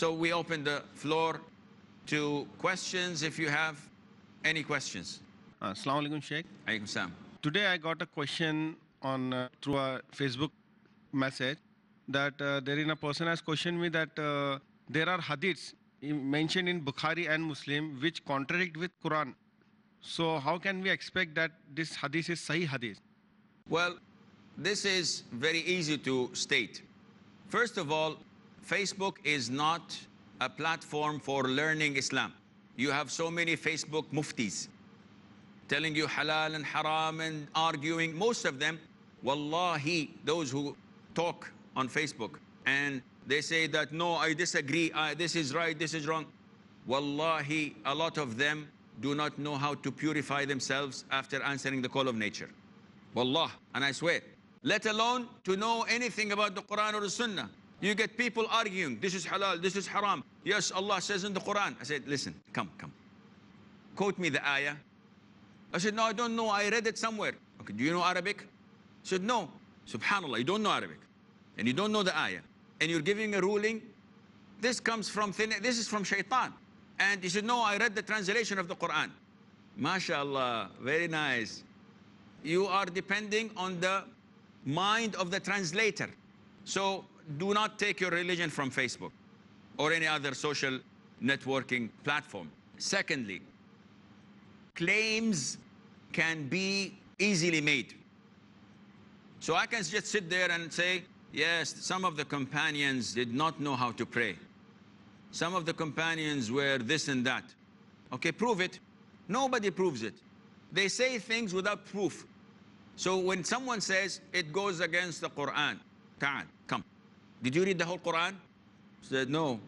So we open the floor to questions if you have any questions. Assalamu alaikum, Shaikh. Alaikum salam. Today I got a question on through a Facebook message that there is a person has questioned me that there are hadiths mentioned in Bukhari and Muslim which contradict with Quran. So how can we expect that this hadith is Sahih hadith? Well, this is very easy to state. First of all, Facebook is not a platform for learning Islam. You have so many Facebook muftis telling you halal and haram and arguing. Most of them, wallahi, those who talk on Facebook and they say that, no, I disagree, this is right, this is wrong. Wallahi, a lot of them do not know how to purify themselves after answering the call of nature. Wallah, and I swear, let alone to know anything about the Quran or the Sunnah. You get people arguing, this is halal, this is haram. Yes, Allah says in the Quran. I said, listen, come. Quote me the ayah. I said, no, I don't know, I read it somewhere. Okay, do you know Arabic? I said, no. Subhanallah, you don't know Arabic. And you don't know the ayah. And you're giving a ruling. This comes from this is from shaitan. And he said, no, I read the translation of the Quran. MashaAllah, very nice. You are depending on the mind of the translator. So do not take your religion from Facebook or any other social networking platform. Secondly, claims can be easily made. So I can just sit there and say, yes, some of the companions did not know how to pray. Some of the companions were this and that. Okay, prove it. Nobody proves it. They say things without proof. So when someone says it goes against the Quran, Ta'al, come. Did you read the whole Quran? I said, no.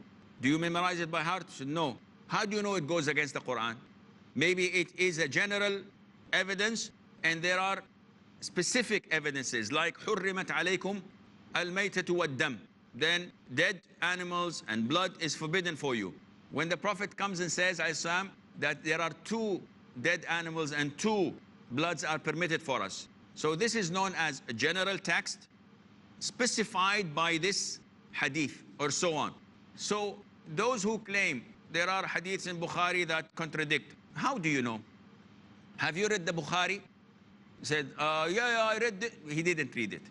Do you memorize it by heart? I said, no. How do you know it goes against the Quran? Maybe it is a general evidence and there are specific evidences like حُرِّمَتْ عَلَيْكُمْ الْمَيْتَةُ وَالدَّمُ. Then dead animals and blood is forbidden for you. When the Prophet comes and says, Islam, that there are 2 dead animals and 2 bloods are permitted for us. So this is known as a general text specified by this hadith or so on. So those who claim there are hadiths in Bukhari that contradict, how do you know? Have you read the Bukhari? He said, yeah, I read it. He didn't read it.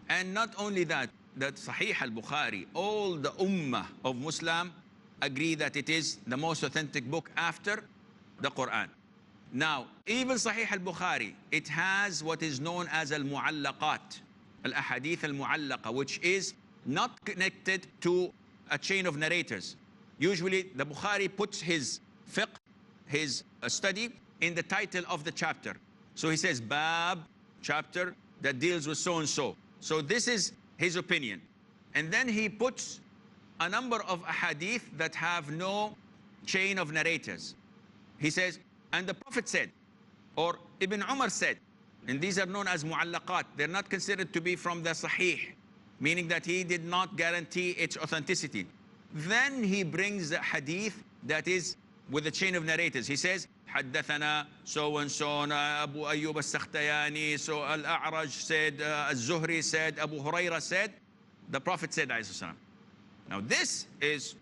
And not only that, that Sahih al-Bukhari, all the ummah of Muslim agree that it is the most authentic book after the Quran. Now, even Sahih al-Bukhari, it has what is known as al-mu'allaqat, al-ahadith al-mu'allaqa, which is not connected to a chain of narrators. Usually, the Bukhari puts his fiqh, his study, in the title of the chapter. So he says, Bab, chapter that deals with so-and-so. So this is his opinion. And then he puts a number of ahadith that have no chain of narrators. He says, and the Prophet said, or Ibn Umar said, and these are known as mu'allaqat. They're not considered to be from the Sahih, meaning that he did not guarantee its authenticity. Then he brings the hadith that is with the chain of narrators. He says, حدثنا so and so, Abu Ayyub al-Sakhtayani, so Al-A'raj said, Al-Zuhri said, Abu Huraira said, the Prophet said, alayhi salam. Now this is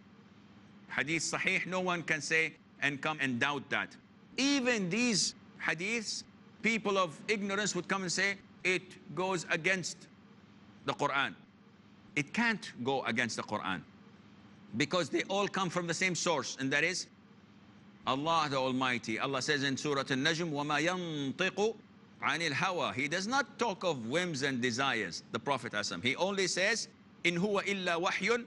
hadith sahih. No one can say and come and doubt that. Even these hadiths, people of ignorance would come and say, it goes against the Quran. It can't go against the Quran because they all come from the same source, and that is Allah the Almighty. Allah says in Surah An-Najm, وَمَا يَنطِقُ عَنِ الْهَوَى. He does not talk of whims and desires, the Prophet ﷺ. He only says, إِنْ هُوَ إِلَّا وَحْيٌ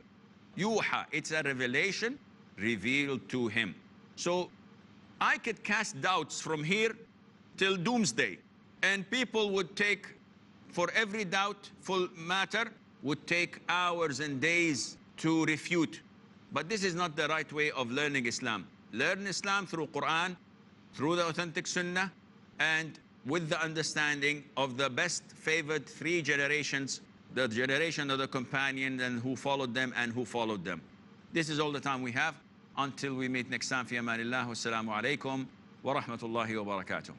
يُوحَى. It's a revelation revealed to him. So I could cast doubts from here till doomsday, and people would take, for every doubtful matter, would take hours and days to refute. But this is not the right way of learning Islam. Learn Islam through Quran, through the authentic Sunnah, and with the understanding of the best favored 3 generations, the generation of the companion and who followed them and who followed them. This is all the time we have. Until we meet next time, fi amanillah, wassalamu alaikum wa rahmatullahi wa barakatuh.